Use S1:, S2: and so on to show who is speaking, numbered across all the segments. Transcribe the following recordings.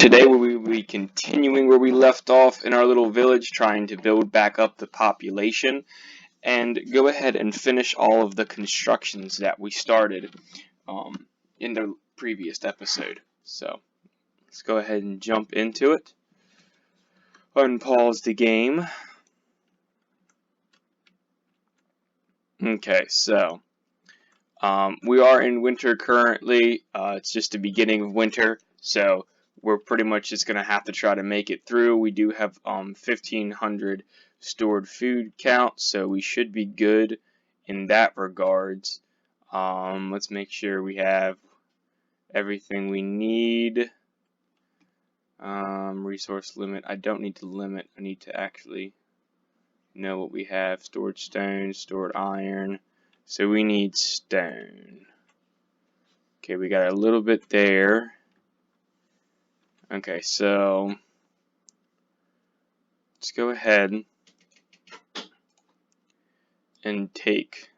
S1: Today we will be continuing where we left off in our little village, trying to build back up the population and go ahead and finish all of the constructions that we started in the previous episode. So let's go ahead and jump into it. Unpause the game. Okay, so we are in winter currently. It's just the beginning of winter, so we're pretty much just going to have to try to make it through. We do have 1,500 stored food count, so we should be good in that regards. Let's make sure we have everything we need. Resource limit. I don't need to limit. I need to actually know what we have. Stored stone, stored iron. So we need stone. Okay, we got a little bit there. Okay, so let's go ahead and take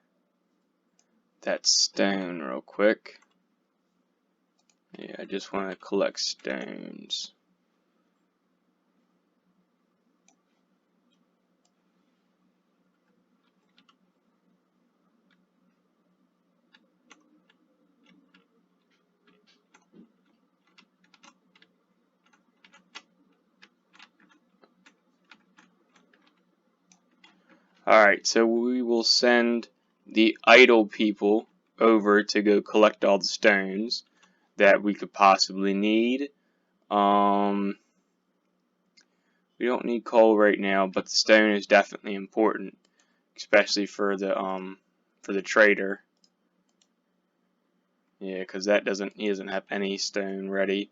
S1: that stone real quick. Yeah, I just want to collect stones. Alright, so we will send the idle people over to go collect all the stones that we could possibly need. We don't need coal right now, but the stone is definitely important, especially for the trader. Yeah, because he doesn't have any stone ready.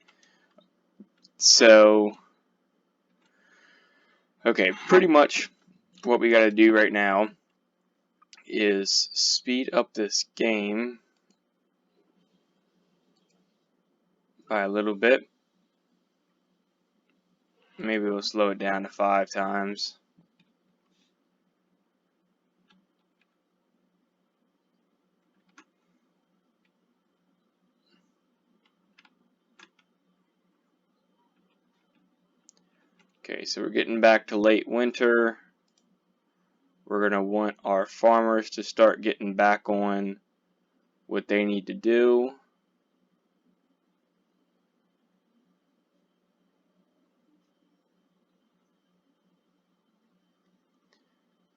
S1: So, okay, pretty much what we got to do right now is speed up this game by a little bit. Maybe we'll slow it down to 5 times. Okay, so we're getting back to late winter. We're going to want our farmers to start getting back on what they need to do.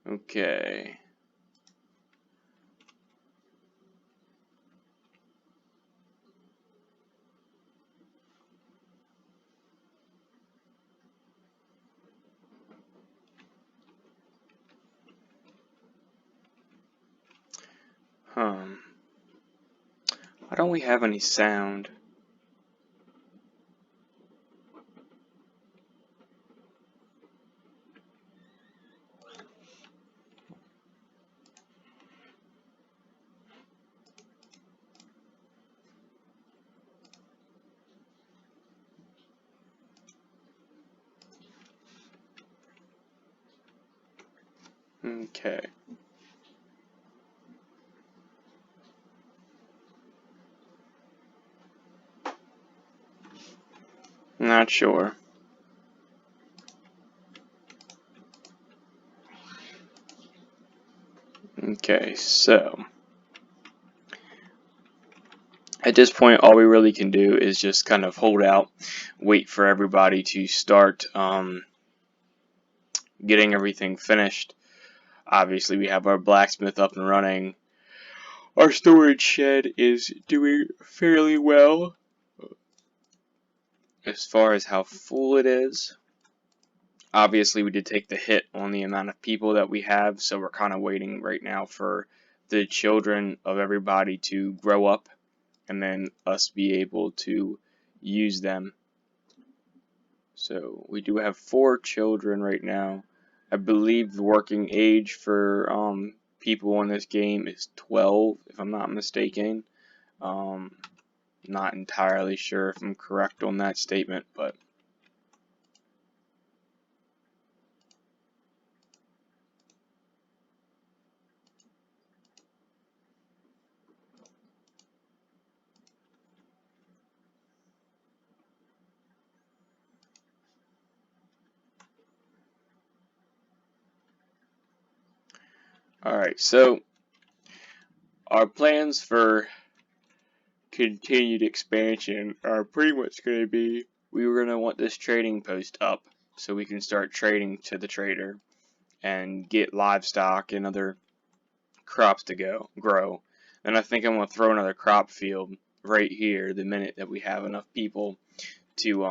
S1: Okay. Why don't we have any sound? Okay. Not sure. Okay, so at this point, all we really can do is just kind of hold out, wait for everybody to start getting everything finished. Obviously, we have our blacksmith up and running. Our storage shed is doing fairly well as far as how full it is. Obviously, we did take the hit on the amount of people that we have, so we're kind of waiting right now for the children of everybody to grow up and then us be able to use them. So we do have 4 children right now. I believe the working age for people in this game is 12, if I'm not mistaken. Not entirely sure if I'm correct on that statement, but Alright, so our plans for continued expansion are pretty much going to be, we were going to want this trading post up so we can start trading to the trader and get livestock and other crops to grow. And I think I'm going to throw another crop field right here the minute that we have enough people to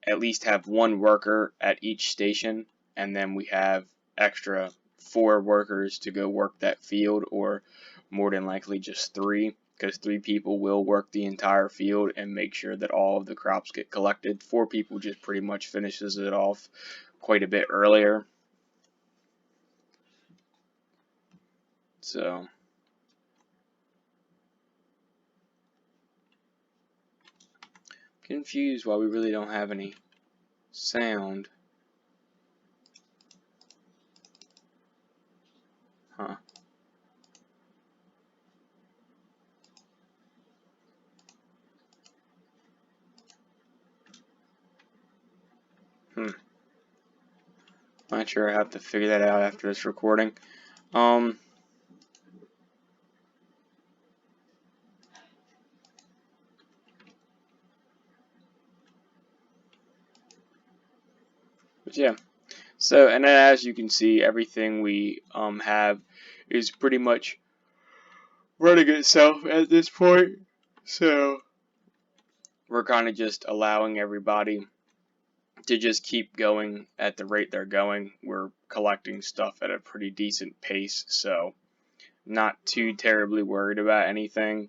S1: at least have one worker at each station, and then we have extra 4 workers to go work that field, or more than likely just 3, because 3 people will work the entire field and make sure that all of the crops get collected. 4 people just pretty much finishes it off quite a bit earlier. So confused why we really don't have any sound. Huh. Not sure. I have to figure that out after this recording. But yeah. So, and then as you can see, everything we have is pretty much running itself at this point. So we're kind of just allowing everybody to just keep going at the rate they're going. We're collecting stuff at a pretty decent pace, so not too terribly worried about anything.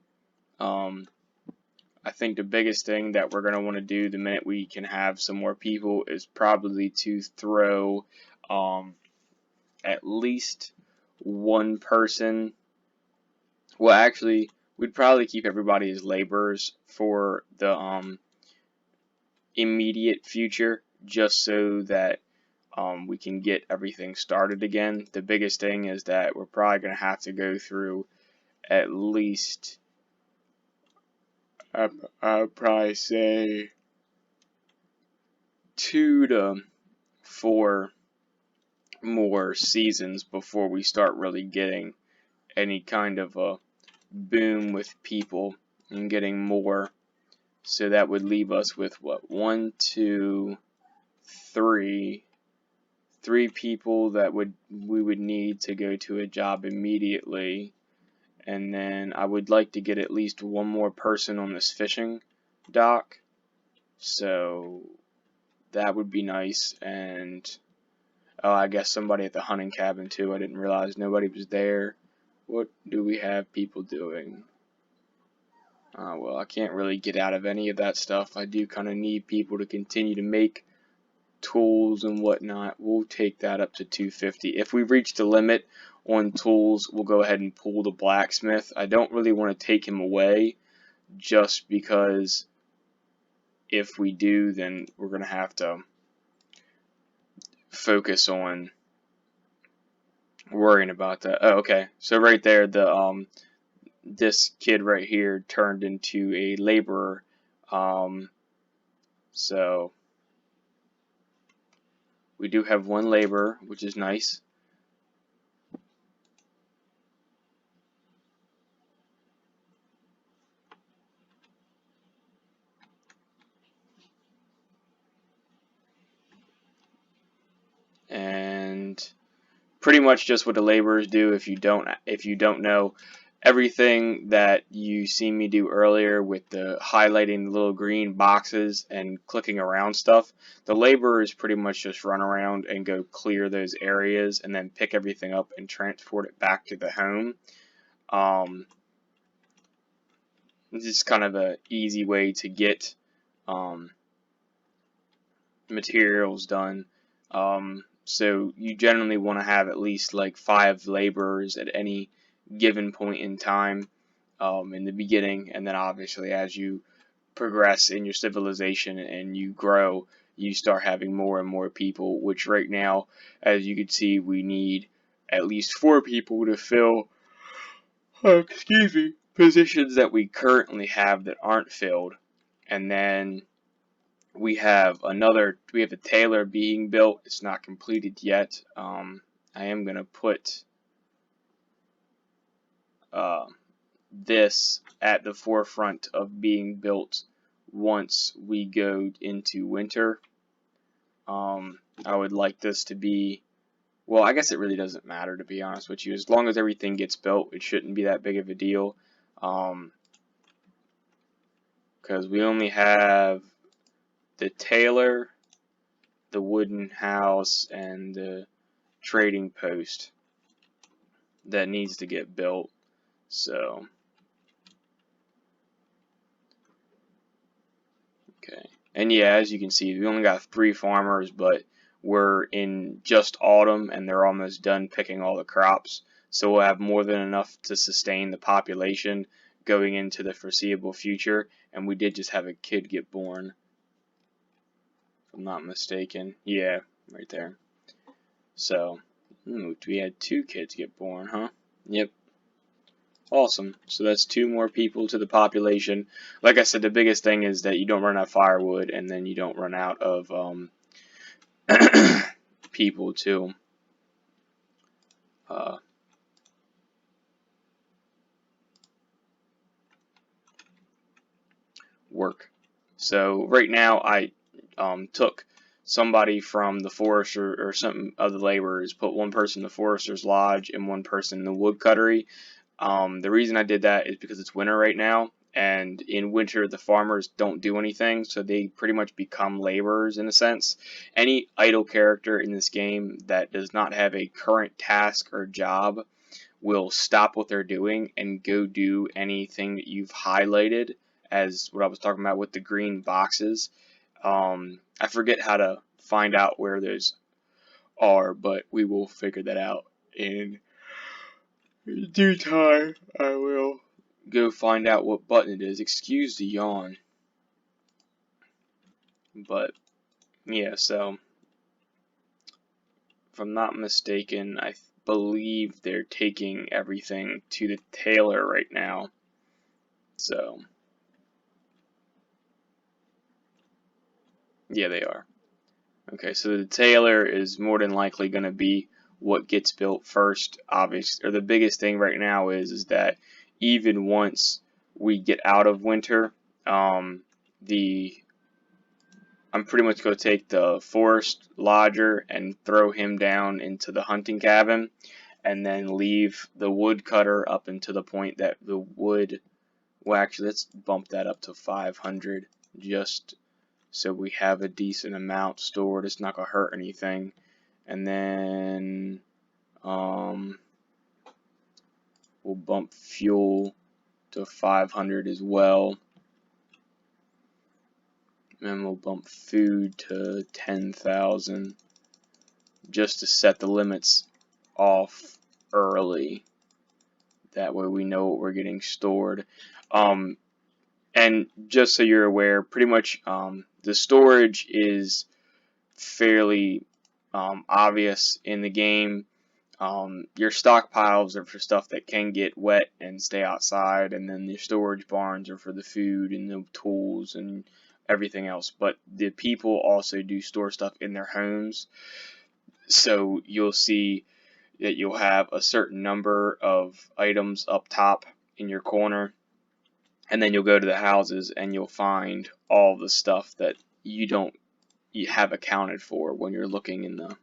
S1: I think the biggest thing that we're going to want to do the minute we can have some more people is probably to throw at least one person. Well, actually, we'd probably keep everybody as laborers for the immediate future, just so that we can get everything started again. The biggest thing is that we're probably going to have to go through at least, I'd probably say, 2 to 4 more seasons before we start really getting any kind of a boom with people and getting more. So that would leave us with what, 1, 2, 3 people that we would need to go to a job immediately. And then I would like to get at least 1 more person on this fishing dock, so that would be nice. And oh, I guess somebody at the hunting cabin too. I didn't realize nobody was there. What do we have people doing? Well, I can't really get out of any of that stuff. I do kind of need people to continue to make tools and whatnot. We'll take that up to 250. If we reach the limit on tools, we'll go ahead and pull the blacksmith. I don't really want to take him away, just because if we do, then we're going to have to focus on worrying about that. Oh, okay. So right there, the this kid right here turned into a laborer. So we do have 1 laborer, which is nice. And pretty much just what the laborers do. If you don't know, everything that you see me do earlier with the highlighting the little green boxes and clicking around stuff, the laborers pretty much just run around and go clear those areas and then pick everything up and transport it back to the home. This is kind of an easy way to get materials done. So you generally want to have at least like 5 laborers at any given point in time in the beginning, and then obviously as you progress in your civilization and you grow, you start having more and more people, which right now, as you can see, we need at least 4 people to fill positions that we currently have that aren't filled. And then we have a tailor being built. It's not completed yet. I am going to put this at the forefront of being built once we go into winter. I would like this to be, well, I guess it really doesn't matter, to be honest with you. As long as everything gets built, it shouldn't be that big of a deal. Because we only have the tailor, the wooden house, and the trading post that needs to get built. So, okay. And yeah, as you can see, we only got 3 farmers, but we're in just autumn and they're almost done picking all the crops. So we'll have more than enough to sustain the population going into the foreseeable future. And we did just have a kid get born, if I'm not mistaken. Yeah, right there. So, we had 2 kids get born, huh? Yep. Awesome. So that's 2 more people to the population. Like I said, the biggest thing is that you don't run out of firewood, and then you don't run out of people to work. So right now I took somebody from the forest or some of the laborers, put one person in the forester's lodge and one person in the woodcuttery. The reason I did that is because it's winter right now, and in winter the farmers don't do anything, so they pretty much become laborers in a sense. Any idle character in this game that does not have a current task or job will stop what they're doing and go do anything that you've highlighted as what I was talking about with the green boxes. I forget how to find out where those are, but we will figure that out in due time. I will go find out what button it is. Excuse the yawn. But yeah, so if I'm not mistaken, I believe they're taking everything to the tailor right now. So yeah, they are. Okay, so the tailor is more than likely going to be what gets built first. Obviously, or the biggest thing right now is that even once we get out of winter, the I'm pretty much going to take the forest lodger and throw him down into the hunting cabin, and then leave the woodcutter up until the point that the wood. Well, actually, let's bump that up to 500 just so we have a decent amount stored. It's not gonna hurt anything. And then we'll bump fuel to 500 as well. And we'll bump food to 10,000 just to set the limits off early. That way we know what we're getting stored. And just so you're aware, pretty much the storage is fairly obvious in the game. Your stockpiles are for stuff that can get wet and stay outside, and then the storage barns are for the food and the tools and everything else. But the people also do store stuff in their homes, so you'll see that you'll have a certain number of items up top in your corner, and then you'll go to the houses and you'll find all the stuff that you have accounted for when you're looking in the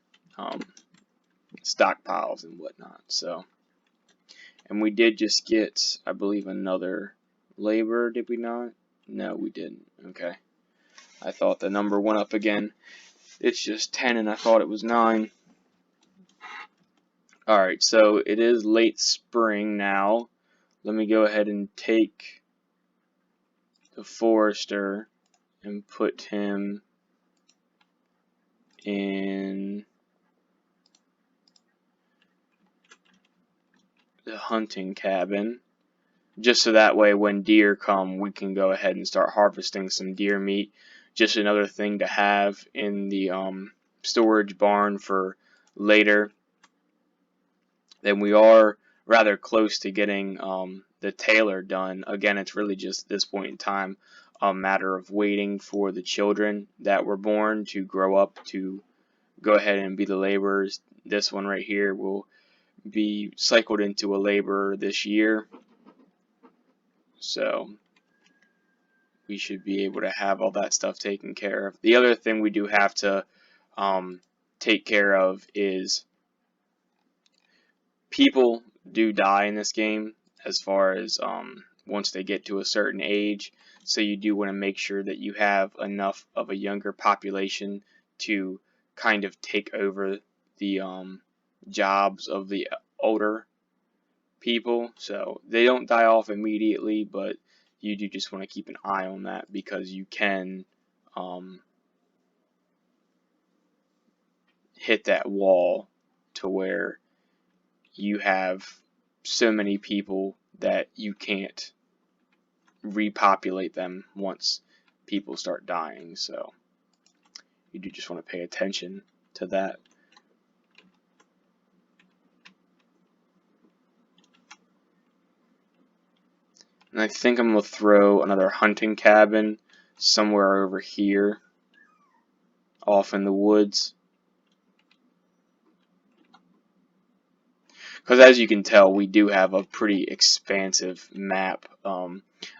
S1: stockpiles and whatnot. So, and we did just get, I believe, another labor, did we not? No, we didn't. Okay. I thought the number went up again. It's just 10 and I thought it was 9. Alright, so it is late spring now. Let me go ahead and take the forester and put him in the hunting cabin, just so that way when deer come we can go ahead and start harvesting some deer meat. Just another thing to have in the storage barn for later. Then we are rather close to getting the tailor done. Again, it's really just at this point in time a matter of waiting for the children that were born to grow up to go ahead and be the laborers this one right here will be cycled into a laborer this year. So we should be able to have all that stuff taken care of. The other thing we do have to take care of is people do die in this game as far as once they get to a certain age. So you do want to make sure that you have enough of a younger population to kind of take over the jobs of the older people. So they don't die off immediately, but you do just want to keep an eye on that because you can hit that wall to where you have so many people that you can't repopulate them once people start dying. So you do just want to pay attention to that. And I think I'm going to throw another hunting cabin somewhere over here off in the woods. Because as you can tell, we do have a pretty expansive map.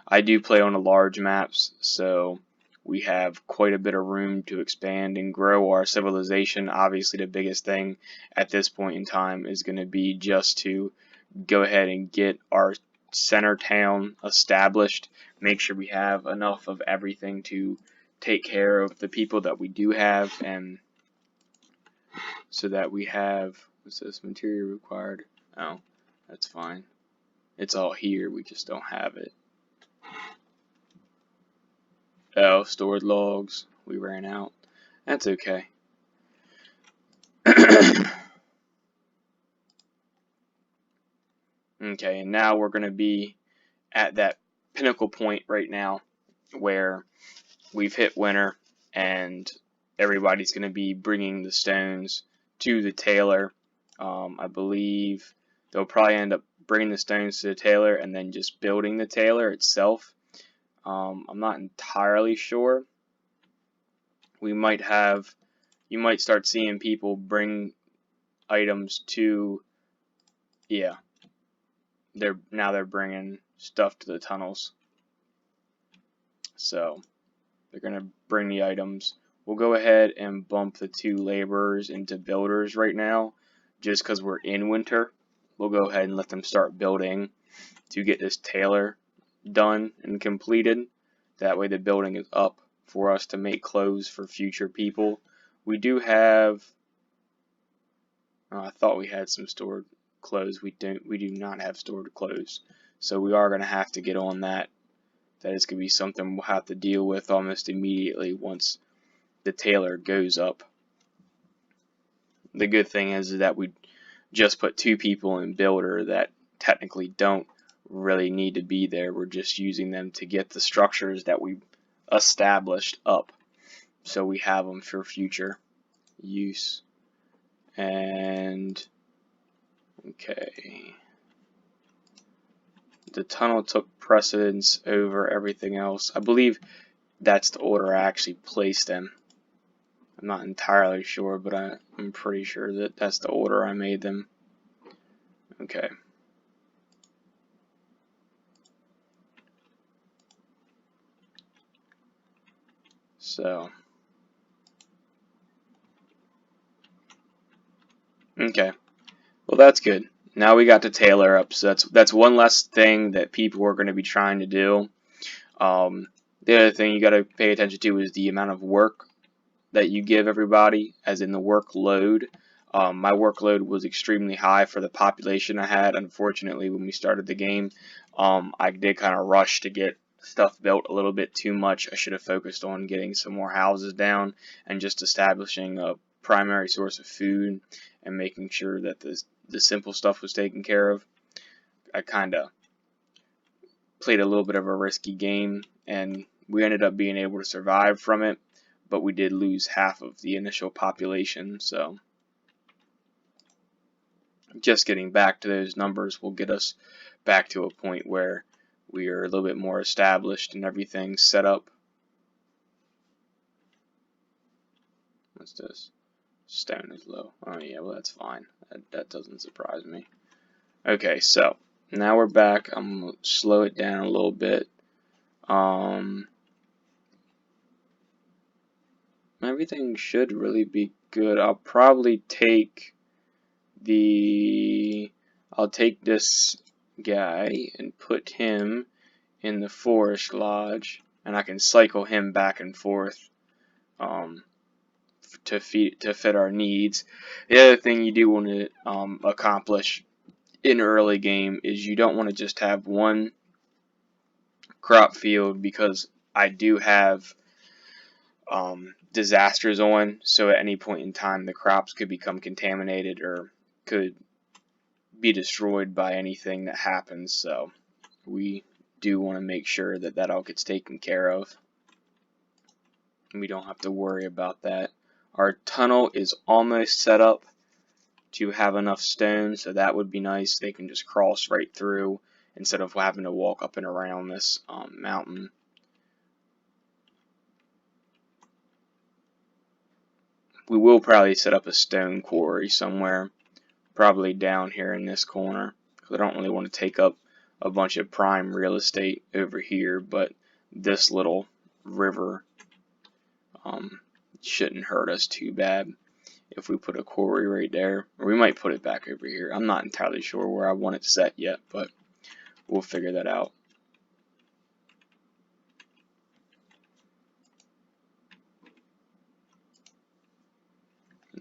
S1: I do play on the large maps, so we have quite a bit of room to expand and grow our civilization. Obviously, the biggest thing at this point in time is going to be just to go ahead and get our center town established, make sure we have enough of everything to take care of the people that we do have, and so that we have, what's this, material required? Oh, that's fine. It's all here, we just don't have it. Oh, stored logs. We ran out. That's okay. Okay, and now we're going to be at that pinnacle point right now where we've hit winter and everybody's going to be bringing the stones to the tailor. I believe they'll probably end up bringing the stones to the tailor and then just building the tailor itself. I'm not entirely sure. You might start seeing people bring items to, yeah, they're bringing stuff to the tunnels. So they're going to bring the items. We'll go ahead and bump the 2 laborers into builders right now, just because we're in winter. We'll go ahead and let them start building to get this tailor done and completed. That way the building is up for us to make clothes for future people. We do have, I thought we had some stored clothes. We do not have stored clothes. So we are going to have to get on that. That is going to be something we'll have to deal with almost immediately once the tailor goes up. The good thing is that we just put 2 people in builder that technically don't really need to be there. We're just using them to get the structures that we established up, so we have them for future use. And okay, the tunnel took precedence over everything else. I believe that's the order I actually placed them. I'm not entirely sure, but I'm pretty sure that that's the order I made them. Okay. So, okay. Well, that's good. Now we got to tailor up, so that's one less thing that people are going to be trying to do. The other thing you got to pay attention to is the amount of work that you give everybody, as in the workload. My workload was extremely high for the population I had. Unfortunately, when we started the game, I did kind of rush to get stuff built a little bit too much. I should have focused on getting some more houses down and just establishing a primary source of food and making sure that the simple stuff was taken care of. I kind of played a little bit of a risky game, and we ended up being able to survive from it, but we did lose half of the initial population. So just getting back to those numbers will get us back to a point where we are a little bit more established and everything's set up. What's this? Stone is low. Oh yeah, well that's fine. That doesn't surprise me. Okay, so now we're back. I'm gonna slow it down a little bit. Everything should really be good. I'll probably take I'll take this guy and put him in the forest lodge, and I can cycle him back and forth um, to fit our needs. The other thing you do want to accomplish in early game is you don't want to just have one crop field, because I do have disasters on, so at any point in time the crops could become contaminated or could be destroyed by anything that happens. So we do want to make sure that that all gets taken care of. We don't have to worry about that. Our tunnel is almost set up to have enough stone, so that would be nice. They can just cross right through instead of having to walk up and around this mountain. We will probably set up a stone quarry somewhere, probably down here in this corner, because I don't really want to take up a bunch of prime real estate over here, but this little river shouldn't hurt us too bad if we put a quarry right there. Or we might put it back over here. I'm not entirely sure where I want it set yet, but we'll figure that out.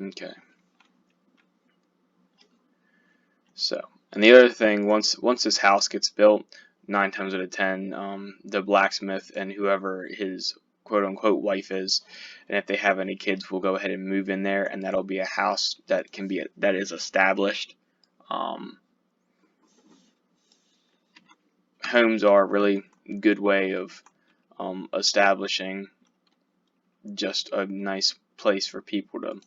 S1: Okay. So, and the other thing, once this house gets built, 9 times out of 10, the blacksmith and whoever his quote-unquote wife is, and if they have any kids, will go ahead and move in there, and that'll be a house that is established. Homes are a really good way of establishing just a nice place for people to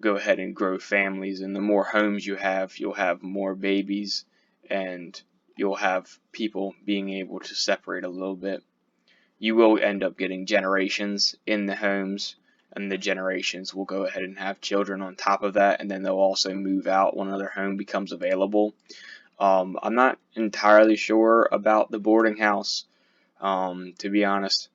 S1: go ahead and grow families, and the more homes you have, you'll have more babies, and you'll have people being able to separate a little bit. You will end up getting generations in the homes, and the generations will go ahead and have children on top of that, and then they'll also move out when another home becomes available. I'm not entirely sure about the boarding house, to be honest.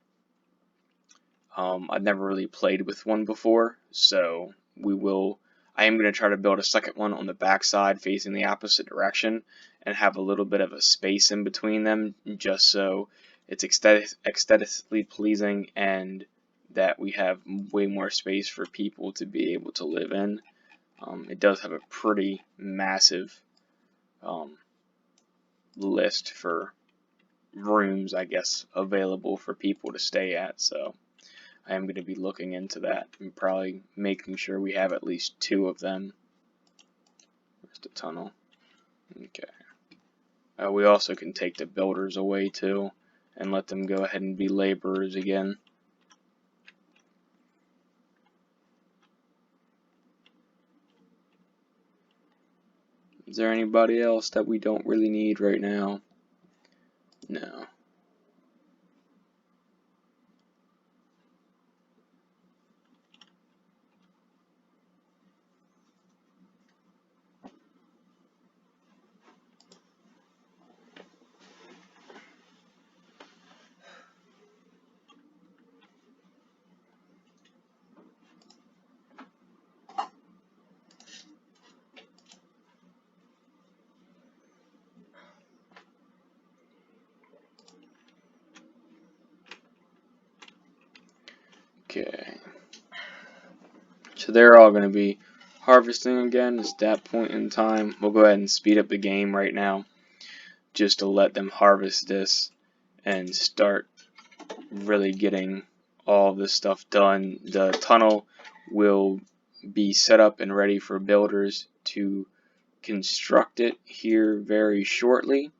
S1: I've never really played with one before, so I am going to try to build a second one on the back side facing the opposite direction and have a little bit of a space in between them, just so it's aesthetically pleasing and that we have way more space for people to be able to live in. It does have a pretty massive list for rooms, I guess, available for people to stay at, so I am going to be looking into that and probably making sure we have at least 2 of them. Where's the tunnel? Okay. We also can take the builders away too and let them go ahead and be laborers again. Is there anybody else that we don't really need right now? No. Okay. So they're all going to be harvesting again. At that point in time, we'll go ahead and speed up the game right now just to let them harvest this and start really getting all of this stuff done. The tunnel will be set up and ready for builders to construct it here very shortly.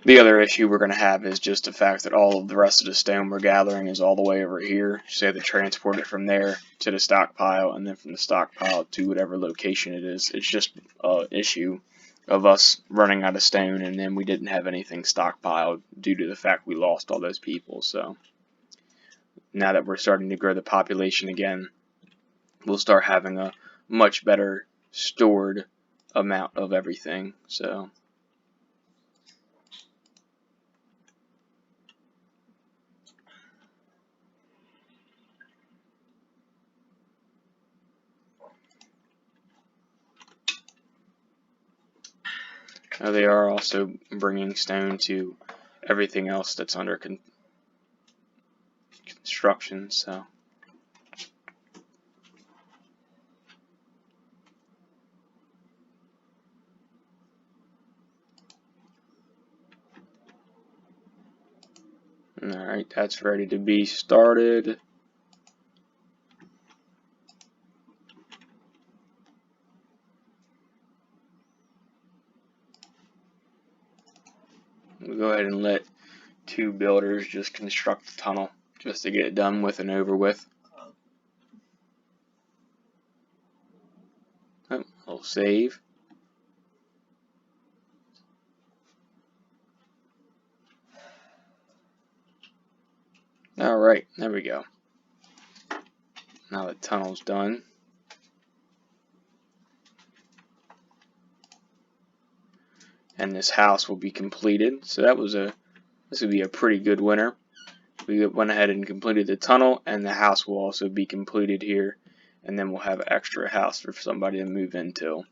S1: The other issue we're going to have is just the fact that all of the rest of the stone we're gathering is all the way over here. So you have to transport it from there to the stockpile, and then from the stockpile to whatever location it is. It's just an issue of us running out of stone, and then we didn't have anything stockpiled due to the fact we lost all those people. So now that we're starting to grow the population again, we'll start having a much better stored amount of everything. So they are also bringing stone to everything else that's under construction. So alright, that's ready to be started. We'll go ahead and let 2 builders just construct the tunnel just to get it done with and over with. Oh, we'll save. Alright, there we go. Now the tunnel's done. And this house will be completed. So this would be a pretty good winter. We went ahead and completed the tunnel, and the house will also be completed here, and then we'll have an extra house for somebody to move into.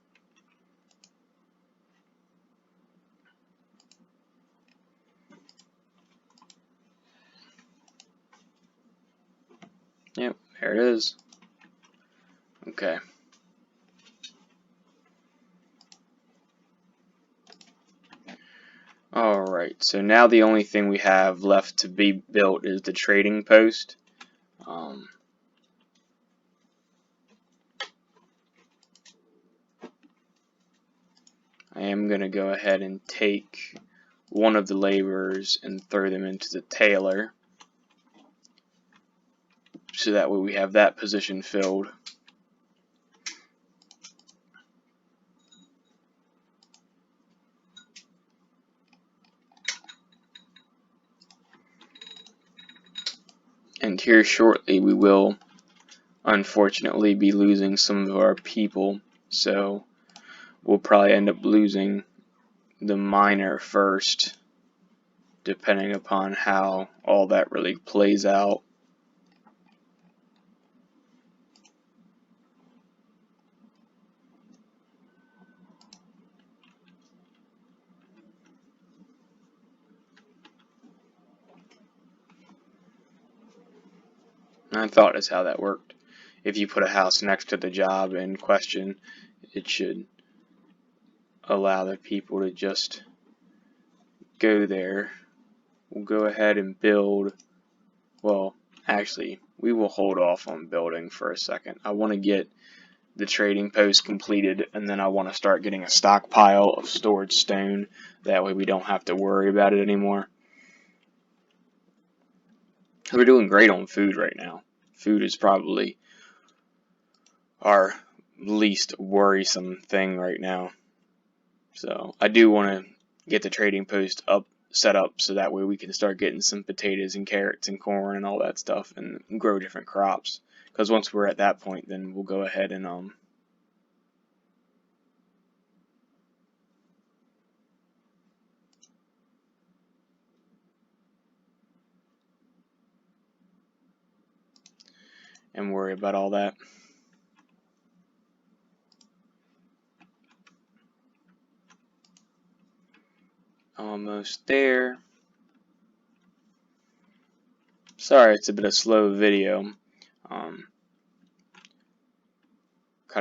S1: Yep, there it is. Okay. Alright, so now the only thing we have left to be built is the trading post. I am going to go ahead and take one of the laborers and throw them into the tailor, so that way we have that position filled. And here shortly we will unfortunately be losing some of our people, so we'll probably end up losing the miner first, depending upon how all that really plays out. I thought that's how that worked. If you put a house next to the job in question, it should allow the people to just go there. We'll go ahead and build. Well, actually, we will hold off on building for a second. I want to get the trading post completed, and then I want to start getting a stockpile of stored stone. That way we don't have to worry about it anymore. We're doing great on food right now. Food is probably our least worrisome thing right now. So I do want to get the trading post set up so that way we can start getting some potatoes and carrots and corn and all that stuff and grow different crops. Because once we're at that point, then we'll go ahead and worry about all that. Almost there. Sorry, it's a bit of slow video. Kind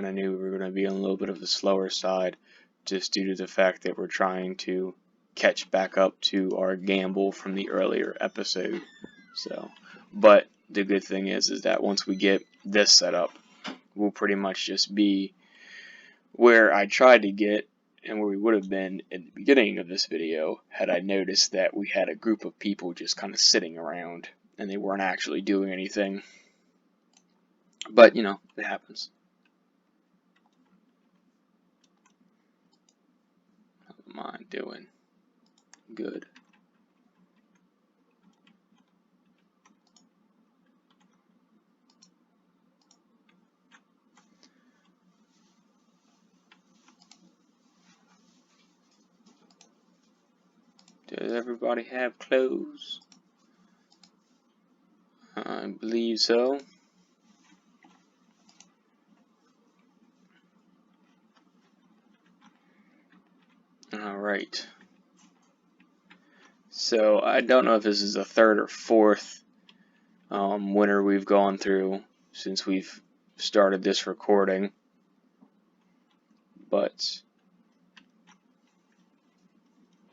S1: of knew we were going to be on a little bit of the slower side, just due to the fact that we're trying to catch back up to our gamble from the earlier episode. So, but the good thing is that once we get this set up, we'll pretty much just be where I tried to get and where we would have been in the beginning of this video had I noticed that we had a group of people just kind of sitting around and they weren't actually doing anything. But, you know, it happens. How am I doing? Good. Does everybody have clothes? I believe so. Alright. So, I don't know if this is the third or fourth winter we've gone through since we've started this recording. But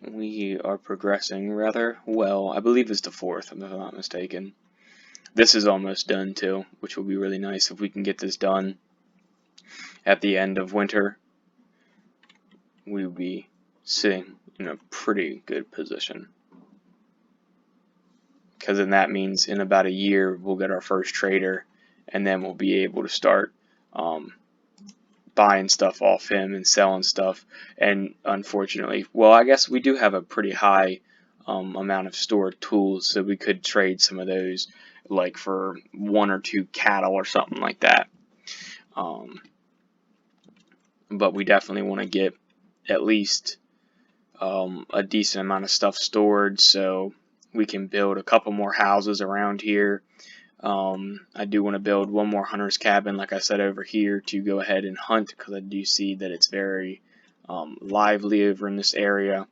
S1: we are progressing rather well. I believe it's the fourth, if I'm not mistaken. This is almost done too, which will be really nice if we can get this done at the end of winter. We will be sitting in a pretty good position. Because then that means in about a year we'll get our first trader, and then we'll be able to start buying stuff off him and selling stuff. And unfortunately, well, I guess we do have a pretty high amount of stored tools, so we could trade some of those, like for 1 or 2 cattle or something like that. But we definitely want to get at least a decent amount of stuff stored so we can build a couple more houses around here. I do want to build one more hunter's cabin, like I said, over here to go ahead and hunt, because I do see that it's very lively over in this area.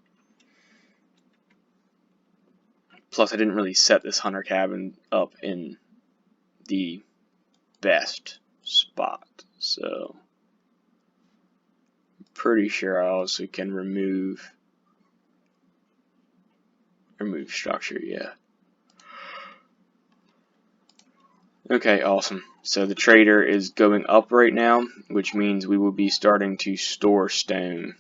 S1: Plus, I didn't really set this hunter cabin up in the best spot, so pretty sure I also can remove structure, yeah. Okay, awesome. So the trader is going up right now, which means we will be starting to store stone.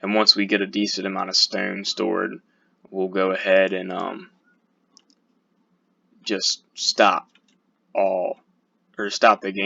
S1: And once we get a decent amount of stone stored, we'll go ahead and just stop the game.